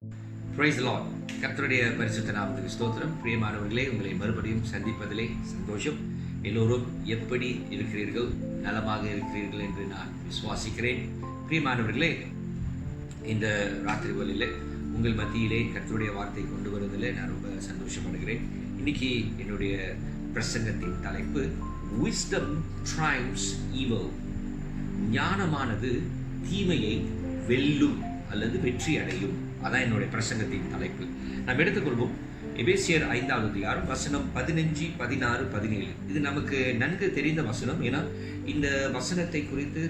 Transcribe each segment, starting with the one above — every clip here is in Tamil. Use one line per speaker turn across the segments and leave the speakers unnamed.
Praise the Lord. கர்த்தருடைய பரிசுத்த நாமத்துக்கு ஸ்தோத்திரம். பிரியமானவர்களே, உங்களை மறுபடியும் சந்திப்பதிலே சந்தோஷம். எல்லோரும் எப்படி இருக்கிறீர்கள்? நலமாக இருக்கிறீர்கள் என்று நான் விசுவாசிக்கிறேன். பிரியமானவர்களே, இந்த ராத்திரி வேளையிலே உங்கள் மத்தியிலே கர்த்தருடைய வார்த்தை கொண்டு வருவதில் நான் ரொம்ப சந்தோஷப்படுகிறேன். இன்னைக்கு என்னுடைய பிரசங்கத்தின் தலைப்பு Wisdom triumphs evil. ஞானமானது தீமையை வெல்லும் அல்லது வெற்றி அடையும். அதான் என்னுடைய பிரசங்கத்தின் தலைப்பு. நாம் எடுத்துக்கொள்வோம் எபேசியர் 5வது அதிகாரம் வசனம் 15, 16, 17. இது நமக்கு நன்கு தெரிந்த வசனம். ஏன்னா இந்த வசனத்தை குறித்து,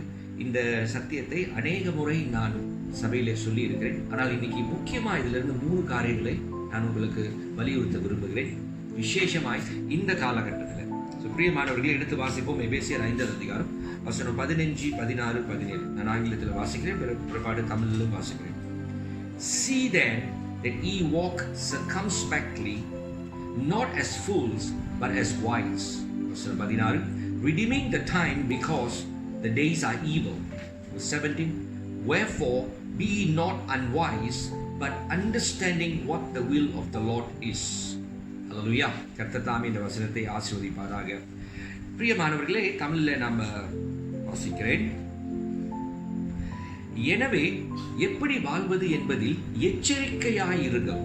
இந்த சத்தியத்தை அநேக முறை நான் சபையிலே சொல்லி இருக்கிறேன். ஆனால் இன்னைக்கு முக்கியமா இதிலிருந்து 3 காரியங்களை நான் உங்களுக்கு வலியுறுத்த விரும்புகிறேன், விசேஷமாய் இந்த காலகட்டத்தில். பிரியமானவர்களை, எடுத்து வாசிப்போம். எபேசியர் 5வது அதிகாரம் வசனம் 15, 16, 17. நான் ஆங்கிலத்தில் வாசிக்கிறேன், பிற்பாடு தமிழிலும் வாசிக்கிறேன். See then that ye walk circumspectly, not as fools, but as wise. Verse 16. Redeeming the time, because the days are evil. Verse 17. Wherefore be ye not unwise, but understanding what the will of the Lord is. அல்லேலூயா. கர்த்தர் தாமே இந்த வசனத்தை ஆசீர்வதிப்பாராக. பிரியமானவர்களே, தமிழில் நாம் வாசிக்கிறேன். எனவே எப்படி வாழ்வது என்பதில் எச்சரிக்கையாயிருங்கள்.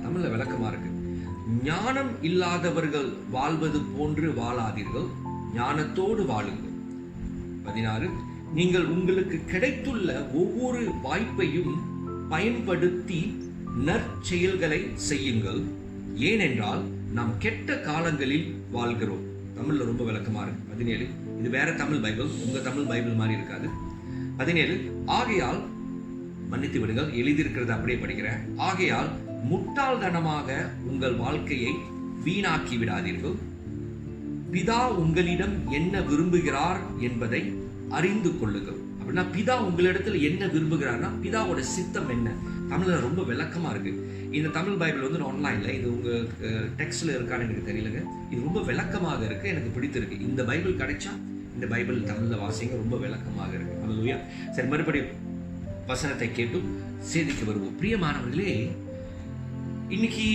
தமிழ்ல விளக்கமா இருக்கு. ஞானம் இல்லாதவர்கள் வாழ்வது போன்று வாழாதீர்கள், ஞானத்தோடு வாழுங்கள். 16. நீங்கள் உங்களுக்கு கிடைத்துள்ள ஒவ்வொரு வாய்ப்பையும் பயன்படுத்தி நற்செயல்களை செய்யுங்கள், ஏனென்றால் நாம் கெட்ட காலங்களில் வாழ்கிறோம். தமிழ்ல ரொம்ப விளக்கமா இருக்கு. 17. இது வேற தமிழ் பைபிள், உங்க தமிழ் பைபிள் மாதிரி இருக்காது. 17. ஆகையால், மன்னித்து விடுங்கள், எழுதியிருக்கிறது அப்படியே படிக்கிறேன். ஆகையால் முட்டாள்தனமாக உங்கள் வாழ்க்கையை வீணாக்கி விடாதீர்கள். பிதா உங்களிடம் என்ன விரும்புகிறார் என்பதை அறிந்து கொள்ளுங்கள். அப்படின்னா பிதா உங்களிடத்தில் என்ன விரும்புகிறார்னா பிதாவோட சித்தம் என்ன. தமிழ்ல ரொம்ப விளக்கமா இருக்கு. இந்த தமிழ் பைபிள் வந்து ஆன்லைன்ல, இது உங்க டெக்ஸ்ட்ல இருக்கான்னு எனக்கு தெரியலங்க. இது ரொம்ப விளக்கமாக இருக்கு, எனக்கு பிடித்திருக்கு. இந்த பைபிள் கிடைச்சா இந்த பைபிள் தமிழ்ல வாசிங்க, ரொம்ப விளக்கமாக இருக்கு. அல்லேலூயா. சரி, மறுபடியும் வசனத்தை கேட்டும் செய்திக்கு வருவோம். பிரியமானவர்களே, இன்னைக்கு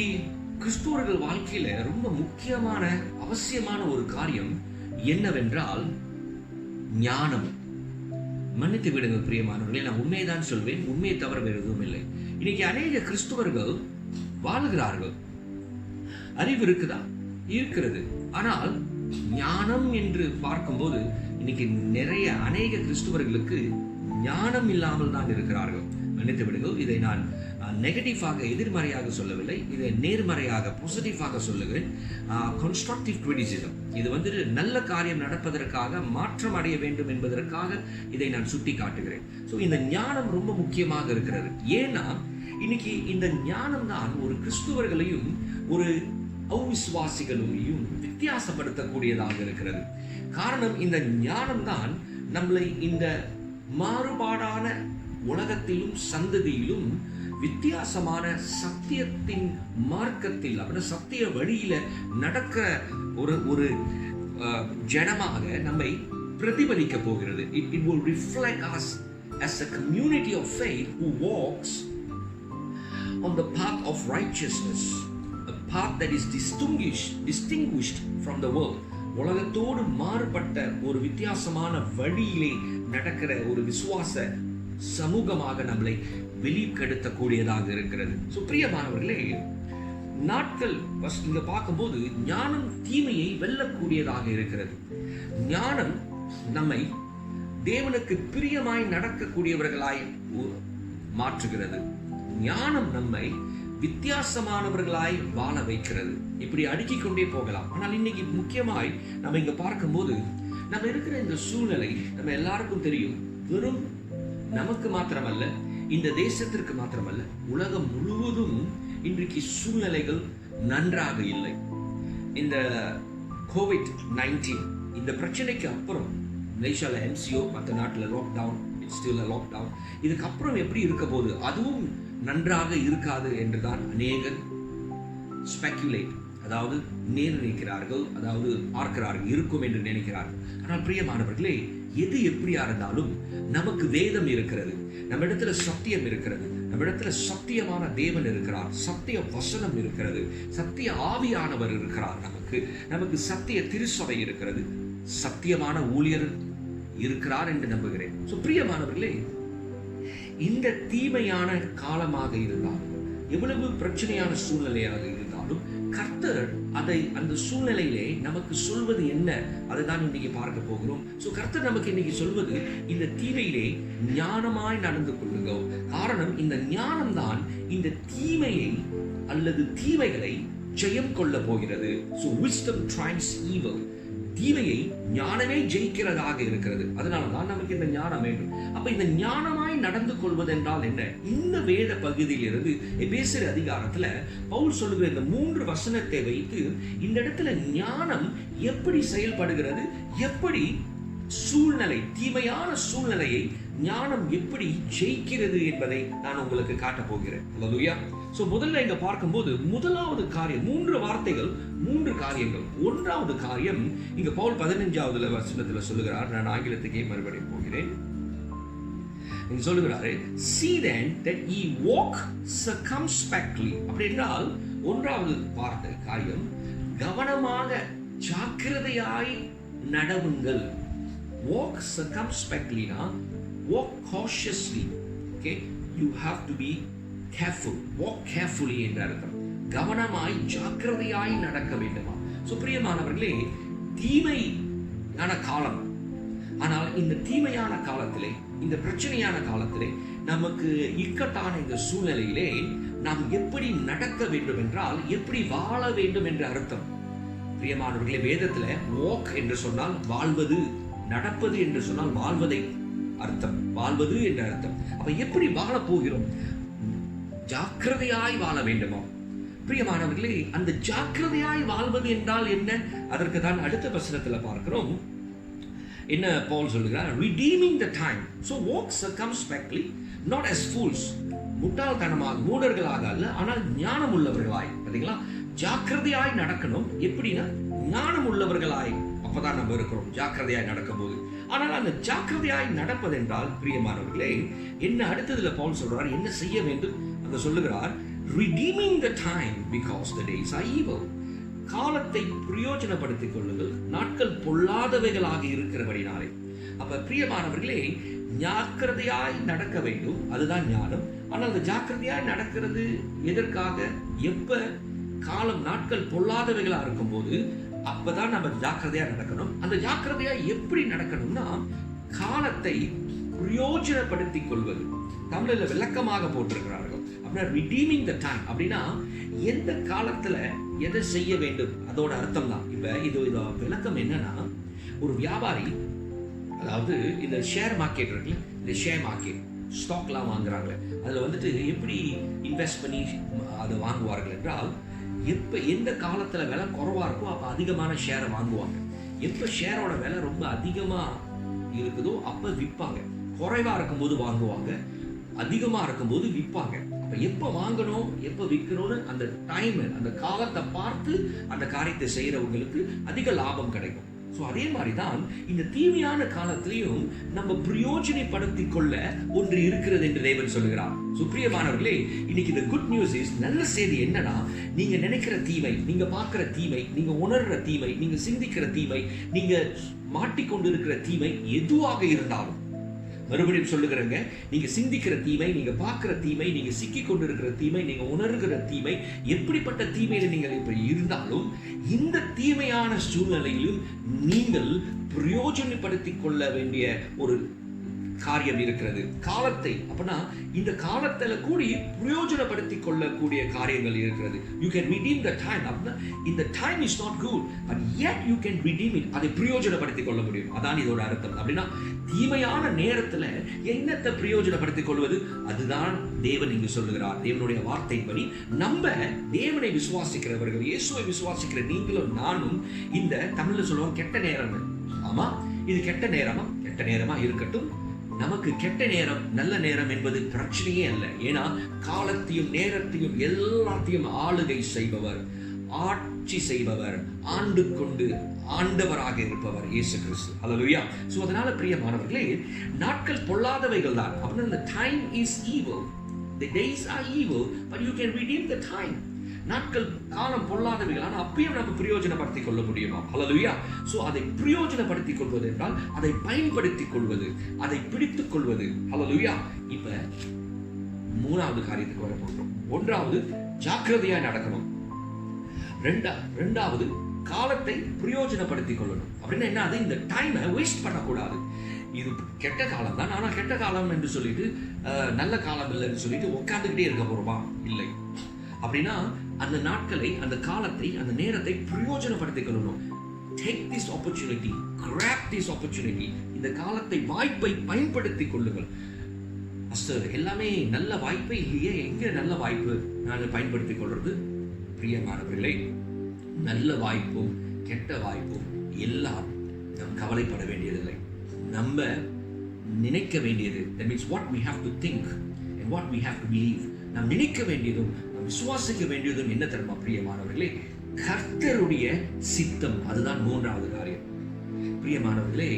கிறிஸ்துவர்கள் வாழ்க்கையில ரொம்ப முக்கியமான அவசியமான ஒரு காரியம் என்னவென்றால் ஞானம். மன்னித்து விடுங்கள் பிரியமானவர்களே, நான் உண்மையைதான் சொல்வேன், உண்மையை தவிர வேறு எதுவும் இல்லை. இன்னைக்கு அநேக கிறிஸ்துவர்கள் வாழுகிறார்கள். அறிவு இருக்குதா? இருக்கிறது. ஆனால் ஞானம் என்று பார்க்கும்போது இன்னைக்கு நிறைய அநேக கிறிஸ்துவர்களுக்கு ஞானம் இல்லாமல் தான் இருக்கிறார்கள். மன்னித்து விடுங்கள், இதை நான் நெகட்டிவாக, எதிர்மறையாக சொல்லவில்லை, இதை நேர்மறையாக, பாசிட்டிவாக சொல்லுகிறேன். Constructive criticism. இது வந்து நல்ல காரியம் நடப்பதற்காக, மாற்றம் அடைய வேண்டும் என்பதற்காக இதை நான் சுட்டி காட்டுகிறேன். ஸோ இந்த ஞானம் ரொம்ப முக்கியமாக இருக்கிறது. ஏன்னா இன்னைக்கு இந்த ஞானம் தான் ஒரு கிறிஸ்துவர்களையும் ஒரு அவிசுவாசிகளையும் வித்தியாசப்படுத்தக்கூடியதாக இருக்கிறது. காரணம், இந்த ஞானம் தான் நம்மளை இந்த மாறுபாடான உலகத்திலும் சந்ததியிலும் வித்தியாசமான சத்தியத்தின் மார்க்கத்தில், அப்படின்னா சத்திய வழியில நடக்க ஒரு ஜனமாக நம்மை பிரதிபலிக்க போகிறது. It will reflect us as a community of faith who walks on the path of righteousness, a path that is distinguished from the world. உலகத்தோடு மாறுபட்ட ஒரு வித்தியாசமான வழியிலே நடக்கிற ஒரு விசுவாச சமூகமாக நம்மளை வெளிப்படுத்தக்கூடியதாக இருக்கிறது. பிரியமானவர்களே, நாட்கள் இங்க பார்க்கும்போது ஞானம் தீமையை வெல்லக்கூடியதாக இருக்கிறது. ஞானம் நம்மை தேவனுக்கு பிரியமாய் நடக்கக்கூடியவர்களாய் மாற்றுகிறது. ஞானம் நம்மை வித்தியாசமானவர்களாய் வாழ வைக்கிறது. இப்படி அடுக்கிக் கொண்டே போகலாம். ஆனால் இன்னைக்கு முக்கியமாய் நம்ம இங்க பார்க்கும்போது, நம்ம இருக்கிற இந்த சூழ்நிலை நம்ம எல்லாருக்கும் தெரியும். வெறும் நமக்கு மாத்திரமல்ல, இந்த தேசத்திற்கு மாத்திரமல்ல, உலகம் முழுவதும் இன்றைக்கு சூழ்நிலைகள் நன்றாக இல்லை. இந்த COVID-19 இந்த பிரச்சனைக்கு அப்புறம் மலேசியால MCO, மற்ற நாட்டில் லாக்டவுன், ஸ்டில் லாக்டவுன். இதுக்கு அப்புறம் எப்படி இருக்க போது, அதுவும் நன்றாக இருக்காது என்றுதான் அநேகர் ஸ்பெக்குலேட், அதாவது நிர்ணயிக்கிறார்கள், அதாவது பார்க்கிறார்கள், இருக்கும் என்று நினைக்கிறார்கள். ஆனால் பிரியமானவர்களே, எது எப்படியா இருந்தாலும் நமக்கு வேதம் இருக்கிறது, நம்ம இடத்துல சத்தியம் இருக்கிறது, நம்மிடத்துல சத்தியமான தேவன் இருக்கிறார், சத்திய வசனம் இருக்கிறது, சத்திய ஆவியானவர் இருக்கிறார், நமக்கு சத்திய திருச்சபை இருக்கிறது, சத்தியமான ஊழியர் இருக்கிறார் என்று நம்புகிறேன். பிரியமானவர்களே, இந்த தீமையான காலமாக இருந்தாலும், எவ்வளவு பிரச்சனையான சூழ்நிலையாக இருந்தாலும், கர்த்தர் அந்த சூழ்நிலையிலே நமக்கு சொல்வது என்ன, அதை தான் இன்னைக்கு பார்க்க போகிறோம். கர்த்தர் நமக்கு இன்னைக்கு சொல்வது, இந்த தீமையிலே ஞானமாய் நடந்து கொள்ளுங்க. காரணம், இந்த ஞானம் தான் இந்த தீமையை அல்லது தீமைகளை ஜெயம் கொள்ள போகிறது. wisdom triumphs evil. தீமையை ஞானமே ஜெயிக்கிறதாக இருக்கிறது. அதனாலதான் நமக்கு இந்த ஞானம் வேண்டும். அப்ப இந்த ஞானமாய் நடந்து கொள்வது என்றால் என்ன? இந்த வேத பகுதியிலிருந்து எபேசியர் அதிகாரத்துல பவுல் சொல்லுகிற இந்த 3 வசனத்தை வைத்து இந்த இடத்துல ஞானம் எப்படி செயல்படுகிறது, எப்படி சூழ்நிலை, தீமையான சூழ்நிலையை ஞானம் எப்படி ஜெயிக்கிறது என்பதை நான் உங்களுக்கு காட்ட போகிறேன். அல்லேலூயா. முதல்ல இங்க பார்க்கும்போது முதலாவது காரியம், 3 வார்த்தைகள், 3 காரியங்கள். ஒன்றாவது காரியம் இங்க பவுல் 15வது வசனத்துல சொல்லுகிறார். நான் ஆங்கிலத்துக்கே மறுபடியும் போகிறேன். இங்க சொல்லுகிறாரு, see then that ye walk circumspectly. அப்படி என்றால் ஒன்றாவது வார்த்தை காரியம், கவனமாக ஜாக்கிரதையாய் நடவுங்கள். Walk circumspectly, walk cautiously. Okay, you have to be careful. Walk carefully என்ற அர்த்தம். கவனமாய் ஜாக்கிரதையாய் நடக்க வேண்டுமா? பிரியமானவர்களே, தீமையான காலம். ஆனால் இந்த தீமையான காலத்திலே, இந்த பிரச்சனையான காலத்திலே, நமக்கு இக்கட்டான இந்த சூழ்நிலையிலே நாம் எப்படி நடக்க வேண்டும் என்றால், எப்படி வாழ வேண்டும் என்ற அர்த்தம். பிரியமானவர்களே, வேதத்துல வாக் என்று சொன்னால் வாழ்வது, நடப்பது என்று சொன்னால் வாழ்வதை அர்த்தம், வாழ்வது என்ற அர்த்தம். அப்ப எப்படி வாழ போகிறோம்? ஜாக்கிரதையாய் வாழ வேண்டுமா? பிரியமானவர்களே, அந்த ஜாக்கிரதையாய் வாழ்வது என்றால் என்ன? அதற்கு தான் அடுத்த வசனத்துல பார்க்கிறோம். என்ன பவுல் சொல்லுகிறார்? redeeming the time. So walk circumspectly, not as fools. முட்டாள்தனமாக, மூடர்களாக அல்ல, ஆனால் ஞானம் உள்ளவர்களாய். பாத்தீங்களா? ஜாக்கிரதையாய் நடக்கணும். எப்படின்னா ஞானம் உள்ளவர்களாய். அப்பதான் நம்ம இருக்கிறோம் ஜாக்கிரதையாய் நடக்கும் போது. ஆனால் அந்த ஜாக்கிரதையாய் நடப்பதென்றால், பிரியமானவர்களே, என்ன அடுத்ததுல பவுல் சொல்றார், என்ன செய்ய வேண்டும்? அந்த சொல்லுகிறார், redeeming the time because the days are evil. காலத்தை பிரயோஜனப்படுத்திக் கொள்ளுங்கள், நாட்கள் பொல்லாதவைகளாக இருக்கிறபடினாலே. அப்ப பிரியமானவர்களே, ஜாக்கிரதையாய் நடக்க வேண்டும், அதுதான் ஞானம். ஆனால் அந்த ஜாக்கிரதையாய் நடக்கிறது எதற்காக? எப்ப காலம், நாட்கள் பொல்லாதவைகளா இருக்கும் போது அப்பதான் நம்ம ஜாக்கிரதையா நடக்கணும். அந்த ஜாக்கிரதையா எப்படி நடக்கணும்னா, காலத்தை பிரயோஜனப்படுத்திக் கொள்வது. தமிழ்ல விளக்கமாக போட்டிருக்கிறார்கள். அப்படின்னா redeeming the time அப்படின்னா எந்த காலத்துல எதை செய்ய வேண்டும், அதோட அர்த்தம் தான். இப்ப இது விளக்கம் என்னன்னா, ஒரு வியாபாரி, அதாவது இந்த ஷேர் மார்க்கெட் இருக்குல்ல, இந்த ஷேர் மார்க்கெட் ஸ்டாக்லாம் வாங்குறாங்க. அதுல வந்துட்டு எப்படி இன்வெஸ்ட் பண்ணி அதை வாங்குவார்கள் என்றால், எப்ப எந்த காலத்துல விலை குறைவா இருக்கோ அப்ப அதிகமான ஷேரை வாங்குவாங்க. எப்ப ஷேரோட விலை ரொம்ப அதிகமா இருக்குதோ அப்ப விற்பாங்க. குறைவா இருக்கும்போது வாங்குவாங்க, அதிகமா இருக்கும்போது விற்பாங்க. அப்ப எப்ப வாங்கணும், எப்ப விற்கணும்னு அந்த டைம், அந்த காலத்தை பார்த்து அந்த காரியத்தை செய்யறவங்களுக்கு அதிக லாபம் கிடைக்கும். அதே மாதிரிதான் இந்த தீமையான காலத்திலையும் நம்ம பிரயோஜனப்படுத்திக் கொள்ள ஒன்று இருக்கிறது என்று தேவன் சொல்லுகிறார். பிரியமானவர்களே, இன்னைக்கு இந்த குட் நியூஸ் இஸ், நல்ல செய்தி என்னன்னா, நீங்க நினைக்கிற தீமை, நீங்க பார்க்கிற தீமை, நீங்க உணர்ற தீமை, நீங்க சிந்திக்கிற தீமை, நீங்க மாட்டிக்கொண்டு இருக்கிற தீமை எதுவாக இருந்தாலும், மறுபடியும் சொல்லுகிறேங்க, நீங்க சிந்திக்கிற தீமை, நீங்க பார்க்கிற தீமை, நீங்க சிக்கி கொண்டிருக்கிற தீமை, நீங்க உணர்கிற தீமை, எப்படிப்பட்ட தீமையில நீங்கள் இப்ப இருந்தாலும், இந்த தீமையான சூழ்நிலையிலும் நீங்கள் பிரயோஜனப்படுத்திக் கொள்ள வேண்டிய ஒரு காரியம் இருக்கிறது. காலத்தை, அப்படின்னா இந்த காலத்துல கூடி பிரயோஜனப்படுத்திக் கொள்ளக்கூடிய காரியங்கள் இருக்கிறது. You can redeem the time. அப்படின்னா இந்த time is not good, but yet you can redeem it. அதை பிரயோஜனப்படுத்திக் கொள்ள முடியும். அதான் இதோட அர்த்தம். அப்படின்னா தீமையான நேரத்துல என்னத்தை பிரயோஜனப்படுத்திக் கொள்வது, அதுதான் தேவன் இங்கு சொல்லுகிறார். தேவனுடைய வார்த்தைப்படி நம்ம தேவனை விசுவாசிக்கிறவர்கள், இயேசுவை விசுவாசிக்கிற நீங்களும் நானும், இந்த தமிழ்ல சொல்லுவோம் கெட்ட நேரம். ஆமா, இது கெட்ட நேரமா? கெட்ட நேரமா இருக்கட்டும். நமக்கு கெட்ட நேரம் நல்ல நேரம் என்பது பிரச்சனையே அல்ல. ஏன்னா காலத்தையும் நேரத்தையும் எல்லாத்தையும் ஆளுகை செய்பவர், ஆட்சி செய்பவர், ஆண்டு கொண்டு ஆண்டவராக இருப்பவர் இயேசு கிறிஸ்து. ஹல்லேலூயா. அதனால பிரியமானவர்களே, நாட்கள் பொல்லாதவைகள் தான். அப்படின்னா the time is evil. The days are evil, but you can redeem the time. நாட்கள் காலம் பொல்லாதவைகள், ஆனால் அப்பயும் நம்ம பிரயோஜனப்படுத்திக் கொள்ள முடியுமா? ஹல்லேலூயா. சோ அதை பிரயோஜனப்படுத்திக் கொள்வது என்றால் அதை பயன்படுத்திக் கொள்வது, அதை பிடித்துக் கொள்வது. ஹல்லேலூயா. இப்ப மூணாவது காரியத்துக்கு வர போகிறோம். ஒன்றாவது ஜாக்கிரதையா நடக்கணும். ரெண்டாவது காலத்தை பிரயோஜனப்படுத்திக் கொள்ளணும். அப்படின்னா என்ன? அது இந்த டைமை வேஸ்ட் பண்ணக்கூடாது. இது கெட்ட காலம் தான், ஆனா கெட்ட காலம் என்று சொல்லிட்டு நல்ல காலம் இல்லைன்னு சொல்லிட்டு உட்காந்துக்கிட்டே இருக்க போறோமா? இல்லை. அப்படின்னா அந்த நாட்களை, அந்த காலத்தை, அந்த நேரத்தை பிரயோஜனப்படுத்திக் கொள்ளணும். Take this opportunity, grab this opportunity. இந்த காலத்தை, வாய்ப்பை பயன்படுத்திக் கொள்ளுங்கள். அஸ்தர், எல்லாமே நல்ல வாய்ப்பே இல்லையே, எங்க நல்ல வாய்ப்பு நாங்கள் பயன்படுத்திக் கொள்றது? பிரியமானவர்களே, நல்ல வாய்ப்பும் கெட்ட வாய்ப்பும் எல்லாம் நாம் கவலைப்பட வேண்டியதில்லை. நம்ம நினைக்க வேண்டியது, that means what we have to think and what we have to believe. நாம் நினைக்க வேண்டியதும் நாம் விசுவாசிக்க வேண்டியதும் என்ன தெரியுமா பிரியமானவர்களே? கர்த்தருடைய சித்தம். அதுதான் மூன்றாவது காரியம். பிரியமானவர்களே,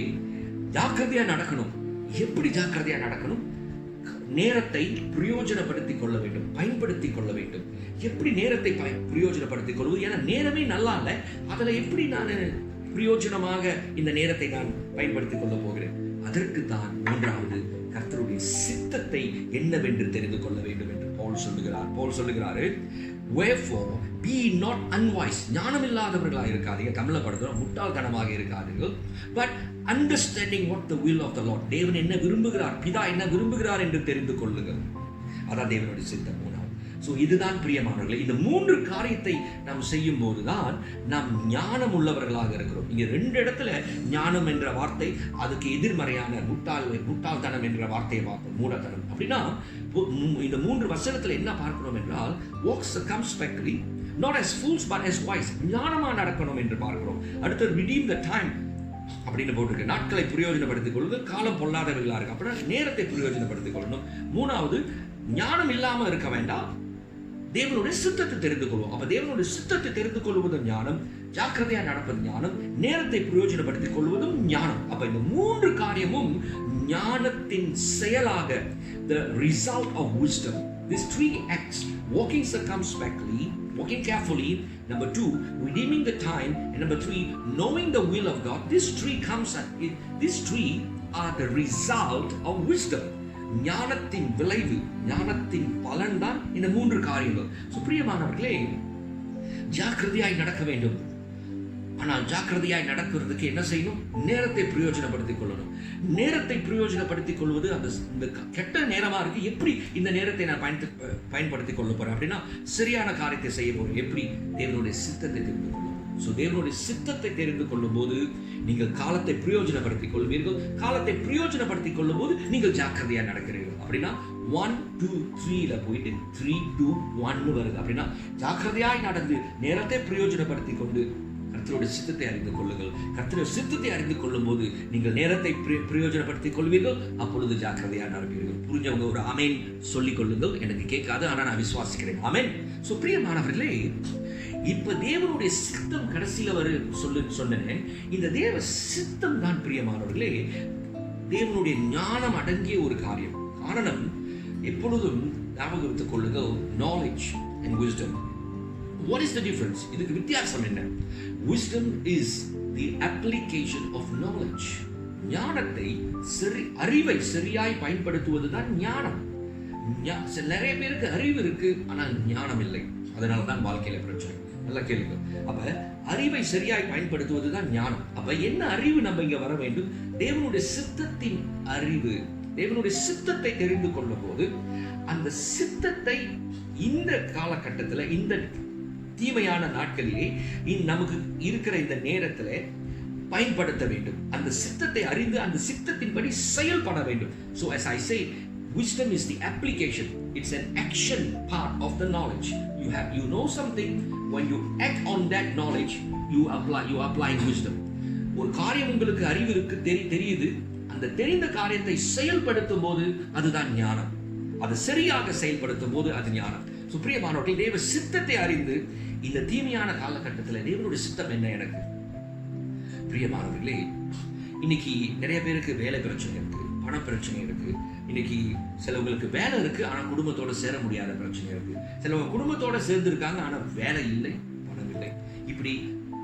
ஜாக்கிரதையா நடக்கணும். எப்படி ஜாக்கிரதையா நடக்கணும்? நேரத்தை பிரயோஜனப்படுத்திக் கொள்ள வேண்டும், பயன்படுத்திக் கொள்ள வேண்டும். எப்படி நேரத்தை பிரயோஜனப்படுத்திக் கொள்வது? ஏன்னா நேரமே நல்லா இல்லை, அதில் எப்படி நான் பிரயோஜனமாக இந்த நேரத்தை நான் பயன்படுத்திக் கொள்ள போகிறேன்? அதற்கு தான் மூன்றாவது கர்த்தருடைய சித்தத்தை என்னவென்று தெரிந்து கொள்ள வேண்டும் என்று பவுல் சொல்லுகிறாரு. Wherefore be not unwise. ஞானம் இல்லாதவர்களாக இருக்காதீங்க. தமிழ்ல படுத்துறோம், முட்டாள்தனமாக இருக்காதீர்கள். But understanding what the will of the Lord. தேவன் என்ன விரும்புகிறார், பிதா என்ன விரும்புகிறார் என்று தெரிந்து கொள்ளுங்கள். அதான் தேவனுடைய சித்தம். ஸோ இதுதான் பிரியமானவர்களே, இந்த மூன்று காரியத்தை நாம் செய்யும் போதுதான் நாம் ஞானம் உள்ளவர்களாக இருக்கிறோம். இங்க ரெண்டு இடத்துல ஞானம் என்ற வார்த்தை, அதுக்கு எதிர்மறையான முட்டாள்தனம் என்ற வார்த்தையை பார்த்தோம், மூடத்தனம். அப்படின்னா இந்த மூன்று வசனத்துல என்ன பார்க்கிறோம் என்றால், walk circumspectly, not as fools but as wise. ஞானமா நடக்கணும் என்று பார்க்கிறோம். அடுத்து redeem the time அப்படின்னு போட்டிருக்கு. நாட்களை பிரயோஜனப்படுத்திக் கொள்வது, காலம் பொல்லாதவைகளா இருக்கு அப்படின்னா நேரத்தை பிரயோஜனப்படுத்திக் கொள்ளணும். மூணாவது, ஞானம் இல்லாம இருக்க வேண்டாம், தேவனுடைய சித்தத்தை தெரிந்து கொள்வோம். அப்ப தேவனுடைய சித்தத்தை தெரிந்து கொள்வது ஞானம், ஜாக்கிரதையா நடப்பது ஞானம், நேரத்தை பிரயோஜனப்படுத்திக் கொள்வதும் ஞானம். அப்ப இந்த மூன்று காரியமும் ஞானத்தின் செயலாக, the result of wisdom. These three acts, walking circumspectly, walking carefully, number 2, redeeming the time, and number 3, knowing the will of God. These three are the result of wisdom. ஞானத்தின் விளைவு, ஞானத்தின் பலன் தான் இந்த மூன்று காரியங்கள். பிரியமானவர்களே, ஜாக்கிரதையாய் நடக்க வேண்டும். ஆனால் ஜாக்கிரதையாய் நடக்கிறதுக்கு என்ன செய்யணும்? நேரத்தை பிரயோஜனப்படுத்திக் கொள்ளணும். நேரத்தை பிரயோஜனப்படுத்திக் கொள்வது, அந்த கெட்ட நேரமா இருக்கு, எப்படி இந்த நேரத்தை நான் பயன்படுத்திக் கொள்ள போறேன் அப்படின்னா சரியான காரியத்தை செய்ய போறேன். எப்படி? தேவனுடைய சித்தத்தை தெரிந்து கொள்ளும். தேவனுடைய சித்தத்தை தெரிந்து கொள்ளும் போது நீங்கள் காலத்தை பிரயோஜனப்படுத்திக் கொள்வீர்கள். காலத்தை பிரயோஜனப்படுத்திக் கொள்ளும் போது நீங்கள் ஜாக்கிரதையா நடக்கிறீர்கள். அப்படின்னா 1 2 3ல போயிட்டு 3 2 1 வருது. அப்படின்னா ஜாக்கிரதையாய் நடந்து நேரத்தை பிரயோஜனப்படுத்திக் கொண்டு கர்த்தருடைய சித்தத்தை அறிந்து கொள்ளுங்கள். கர்த்தருடைய சித்தத்தை அறிந்து கொள்ளும் போது நீங்கள் நேரத்தை பிரயோஜனப்படுத்திக் கொள்வீர்கள். அப்பொழுது ஜாக்கிரதையா நடப்பீர்கள். புரிஞ்சவங்க ஒரு ஆமென் சொல்லிக் கொள்ளுங்கள். எனக்கு கேட்காது, ஆனா நான் விசுவாசிக்கிறேன். ஆமென். சோ பிரியமானவர்களே, இப்ப தேவனுடைய சித்தம் கடைசியில சொன்னேன். இந்த தேவ சித்தம் தான் பிரியமானவர்களே தேவனுடைய ஞானம் அடங்கிய ஒரு காரியம். காரணம், எப்பொழுதும் ஞாபகத்துக் கொள்ளுங்கள், knowledge and wisdom. What is the difference? இதுக்கு வித்தியாசம் என்ன? Wisdom is the application of knowledge. ஞானத்தை அறிவை சரியாய் பயன்படுத்துவதுதான் ஞானம். நிறைய பேருக்கு அறிவு இருக்கு, ஆனால் ஞானம் இல்லை. அதனாலதான் வாழ்க்கையில பிரச்சனை. நல்லா கேளுங்க. அப்ப அறிவை சரியாய் பயன்படுத்துவதுதான் ஞானம். அப்ப என்ன அறிவு நம்ம இங்க வர வேண்டும்? தேவனுடைய சித்தத்தின் அறிவு. தேவனுடைய சித்தத்தை தெரிந்து கொள்ளும் போது அந்த சித்தத்தை இந்த காலகட்டத்தில், இந்த தீமையான நாட்களிலே, நமக்கு இருக்கிற இந்த நேரத்தில் பயன்படுத்த வேண்டும். அந்த சித்தத்தை அறிந்து அந்த சித்தத்தின்படி செயல்பட வேண்டும். So as I say, wisdom is the application. It's an action part of the knowledge. You know something, when you act on that knowledge, you applying wisdom. ஒரு காரியம் உங்களுக்கு அறிவு இருக்கு, தெரியுது, அந்த தெரிந்த காரியத்தை செயல்படுத்தும் போது அதுதான் ஞானம். அது சரியாக செயல்படுத்தும் போது அது ஞானம். பிரியமானவர்கள், தேவ சித்தத்தை அறிந்து இந்த தீமையான காலகட்டத்தில் தேவனுடைய சித்தம் என்ன எனக்கு? பிரியமானவர்களே, இன்னைக்கு நிறைய பேருக்கு வேலை பிரச்சனை இருக்கு, பண பிரச்சனை இருக்கு, இன்னைக்கு சிலவங்களுக்கு வேலை இருக்கு, ஆனா குடும்பத்தோட சேர முடியாத பிரச்சனை இருக்கு. சிலவங்க குடும்பத்தோட சேர்ந்து இருக்காங்க, ஆனா வேலை இல்லை, பணம் இல்லை. இப்படி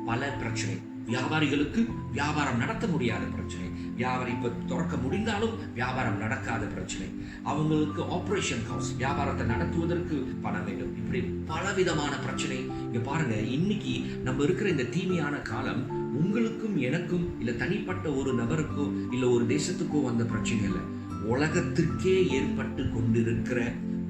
பல பிரச்சனை. வியாபாரிகளுக்கு வியாபாரம் நடத்த முடியாத பிரச்சனை. வியாபாரம் இப்ப திறக்க முடிந்தாலும் வியாபாரம் நடக்காத பிரச்சனை. அவங்களுக்கு ஆபரேஷன் காஸ்ட், வியாபாரத்தை நடத்துவதற்கு பணம் வேண்டும். இப்படி பலவிதமான பிரச்சனை. இங்க பாருங்க, இன்னைக்கு நம்ம இருக்கிற இந்த தீமையான காலம் உங்களுக்கும் எனக்கும் இல்ல தனிப்பட்ட ஒரு நபருக்கோ இல்ல ஒரு தேசத்துக்கோ வந்த பிரச்சனை இல்லை. உலகத்திற்கே ஏற்பட்டு கொண்டிருக்கிற,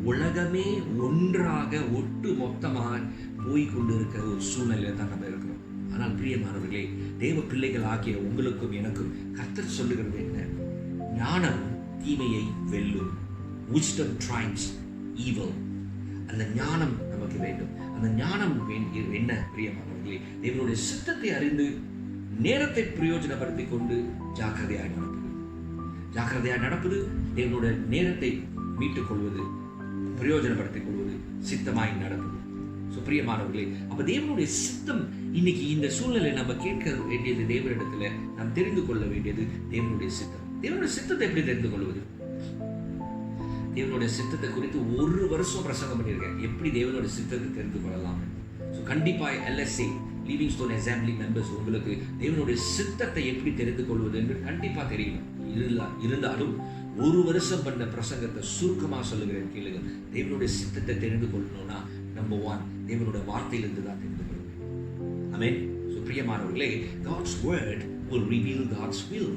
உலகமே ஒன்றாக ஒட்டு மொத்தமாக போய் கொண்டிருக்கிற ஒரு சூழ்நிலையில தான் நம்ம இருக்கிறோம். ஆனால் பிரியமானவர்களே, தேவ பிள்ளைகள் ஆகிய உங்களுக்கும் எனக்கும் கர்த்தர் சொல்லுகிறது என்ன? ஞானம் தீமையை வெல்லும். Wisdom triumphs evil. அந்த ஞானம் நமக்கு வேண்டும். அந்த ஞானம் என்ன பிரியமானவர்களே? தேவனுடைய சித்தத்தை அறிந்து நேரத்தை பிரயோஜனப்படுத்தி கொண்டு ஜாக்கிரதையாய் நடப்பது. ஜாக்கிரதையாய் நடப்பது, தேவனுடைய நேரத்தை மீட்டுக் கொள்வது, பிரயோஜனப்படுத்திக் கொள்வது, சித்தமாய் நடப்பது. பிரியமானவர்களே, அப்ப தேவனுடைய சித்தம் இன்னைக்கு இந்த சூழ்நிலை நம்ம கேட்க வேண்டியது, தேவனிடத்துல நாம் தெரிந்து கொள்ள வேண்டியது தேவனுடைய சித்தம். தேவனுடைய சித்தத்தை எப்படி தெரிந்து கொள்வது? தேவனுடைய சித்தத்தை குறித்து 1 வருஷம் பிரசங்கம் பண்ணியிருக்கேன், எப்படி தேவனுடைய சித்தத்தை தெரிந்து கொள்ளலாம். கண்டிப்பா LSA living stone assembly members உங்களுக்கு தேவனுடைய சித்தத்தை எப்படி தெரிந்து கொள்வது என்று கண்டிப்பா தெரியும். இருந்தாலும் 1 வருஷம் பண்ண பிரசங்கத்தை சுருக்கமா சொல்லுகிறேன் கேளுங்க. தேவனுடைய சித்தத்தை தெரிந்து கொள்ளணும்னா நம்பர் 1, தேவனுடைய வார்த்தையிலிருந்து தான் தெரிந்து கொள்ள வேண்டும். ஆமென். பிரியமானவர்களே, God's word will reveal God's will.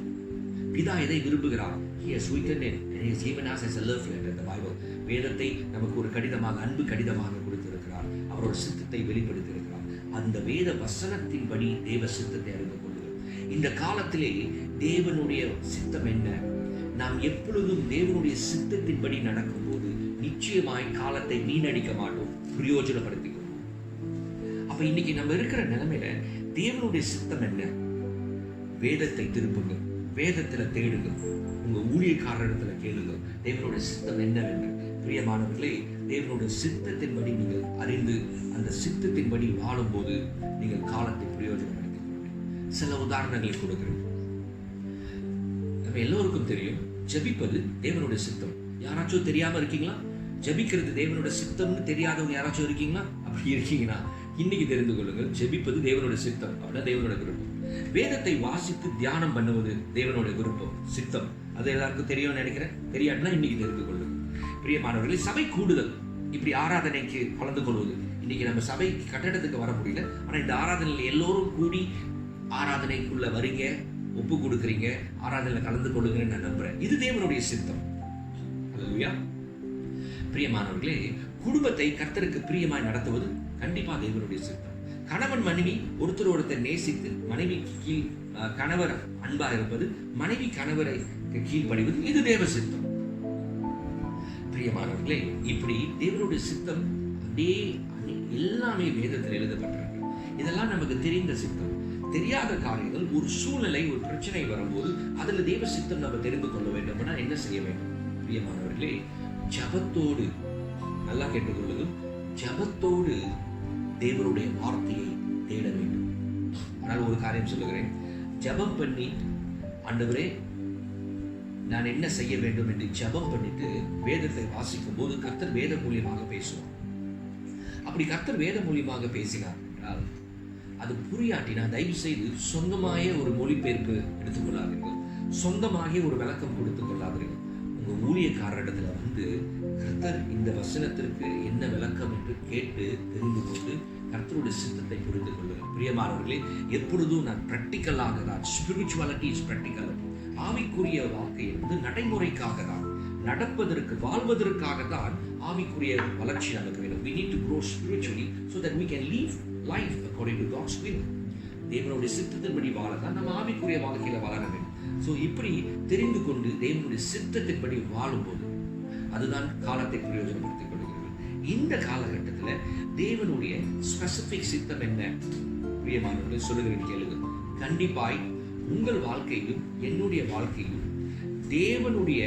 பிதா எதை விரும்புகிறார்? He has written it and he has given us as a love letter, the Bible. வேதத்தை நமக்கு ஒரு கடிதமாக, அன்பு கடிதமாக கொடுத்திருக்கிறார். அவரோட சித்தத்தை வெளிப்படுத்தி இருக்கிறார். அந்த வேத வசனத்தின்படி தேவ சித்தத்தை அறிந்து கொள்ளுங்கள். இந்த காலத்திலே தேவனுடைய சித்தம் என்ன? நாம் எப்பொழுதும் தேவனுடைய சித்தத்தின்படி நடக்கும்போது நிச்சயமாய் காலத்தை வீணடிக்க மாட்டோம், பிரயோஜனப்படுத்திக் கொள்வோம். அப்ப இன்னைக்கு நம்ம இருக்கிற நிலைமையில தேவனுடைய சித்தம் என்ன? வேதத்தை திருப்புங்க, வேதத்துல தேடுங்க, உங்க ஊழியக்காரரிடத்துல கேளுங்க, தேவனுடைய சித்தம் என்னவென்று. பிரியமானவர்களே, தேவனுடைய சித்தத்தின்படி நீங்கள் அறிந்து அந்த சித்தத்தின்படி வாழும்போது நீங்கள் காலத்தை பிரயோஜனப்படுத்திக் கொள்வீர்கள். சில உதாரணங்களை கொடுக்கிறேன். நம்ம எல்லோருக்கும் தெரியும், ஜெபிப்பது தேவனுடைய சித்தம். யாராச்சும் தெரியாம இருக்கீங்களா? ஜெபிக்கிறது தேவனுடைய சித்தம்னு தெரியாதவங்க யாராச்சும் இருக்கீங்களா? அப்படி இருக்கீங்கன்னா இன்னைக்கு தெரிந்து கொள்ளுங்கள், ஜெபிப்பது தேவனுடைய சித்தம், அப்படின்னா தேவனுடைய விருப்பம். வேதத்தை வாசித்து தியானம் பண்ணுவது தேவனுடைய விருப்பம், சித்தம். அது எல்லாருக்கும் தெரியும்னு நினைக்கிறேன். தெரியாதுன்னா இன்னைக்கு தெரிந்து கொள்ளுங்கள். பிரியமானவர்களே, சபை கூடுதல், இப்படி ஆராதனைக்கு கலந்து கொள்வது. இன்னைக்கு நம்ம சபை கட்டடத்துக்கு வர முடியல, ஆனா இந்த ஆராதனையில் எல்லோரும் கூடி ஆராதனைக்குள்ள வரீங்க, ஒப்பு கொடுக்குறீங்க, ஆராதனையில் கலந்து கொள்ளுங்கன்னு நான் நம்புறேன். இது தேவனுடைய சித்தம். அல்லேலூயா. பிரியமானவர்களே, குடும்பத்தை கர்த்தருக்கு பிரியமாய் நடத்துவது கண்டிப்பா தேவனுடைய சித்தம். கணவன் மனைவி ஒருத்தர் நேசித்து மனைவிக்கு கீழ், கணவர் அன்பா இருப்பது, மனைவி கணவரை கீழ்ப்படிவது, இது தேவ சித்தம். பிரியமானவர்களே, இப்படி தேவனுடைய சித்தம் அப்படியே எல்லாமே வேதத்தில் எழுதப்பட்டிருக்கு. இதெல்லாம் நமக்கு தெரிந்த சித்தம். தெரியாத காரியங்கள், ஒரு சூழ்நிலை, ஒரு பிரச்சனை வரும்போது அதுல தேவ சித்தம் நம்ம தெரிந்து கொள்ள வேண்டும்னா என்ன செய்ய வேண்டும்? பிரியமானவர்களே, ஜபத்தோடு, நல்லா கேட்டுக்கொள்ளுங்கள், ஜபத்தோடு தேவனுடைய வார்த்தையை தேட வேண்டும். ஆனால் ஒரு காரியம் சொல்லுகிறேன், ஜபம் பண்ணி ஆண்டவரே நான் என்ன செய்ய வேண்டும் என்று ஜபம் பண்ணிட்டு வேதத்தை வாசிக்கும் போது கர்த்தர் வேத மூலியமாக பேசுவார். அப்படி கர்த்தர் வேத மூலியமாக பேசினார் என்றால் அது புரியாட்டினா தயவு செய்து சொந்தமாய ஒரு மொழிபெயர்ப்பு எடுத்துக்கொள்ளாதீர்கள், சொந்தமாகிய ஒரு விளக்கம் கொடுத்துக் கொள்ளாதீர்கள். உங்க ஊழியக்காரரிடத்துல வந்து கர்த்தர் இந்த வசனத்திற்கு என்ன விளக்கம் என்று கேட்டு தெரிந்து கொண்டு கர்த்தருடைய சித்தத்தை புரிந்து கொள்ளுங்கள். பிரியமானவர்களே, எப்பொழுதும் நான் பிராக்டிக்கலாக தான், ஸ்பிரிச்சுவாலிட்டி இஸ் பிராக்டிக்கல். ஆவிக்குரிய வாழ்க்கை என்பது நடைமுறைக்காக தான், நடப்பதற்கு, வாழ்வதற்காக தான் ஆவிக்குரிய வளர்ச்சி நமக்கு வேணும். We need to grow spiritually so that we can live life according to God's will. தேவனுடைய சித்தத்தின்படி வாழதான் நம்ம ஆவிக்குரிய வாழ்க்கையில வளர வேண்டும். இப்படி தெரிந்து கொண்டு தேவனுடைய சித்தத்தின்படி வாழும்போது அதுதான் காலத்தை பிரயோஜனப்படுத்திக் கொள்கிறது. இந்த காலகட்டத்தில் தேவனுடைய ஸ்பெசிபிக் சித்தம் என்ன? பிரியமானவர்களே, சொல்லுகிறேன் கேளுங்க. கண்டிப்பாய் உங்கள் வாழ்க்கையும் என்னுடைய வாழ்க்கையும் தேவனுடைய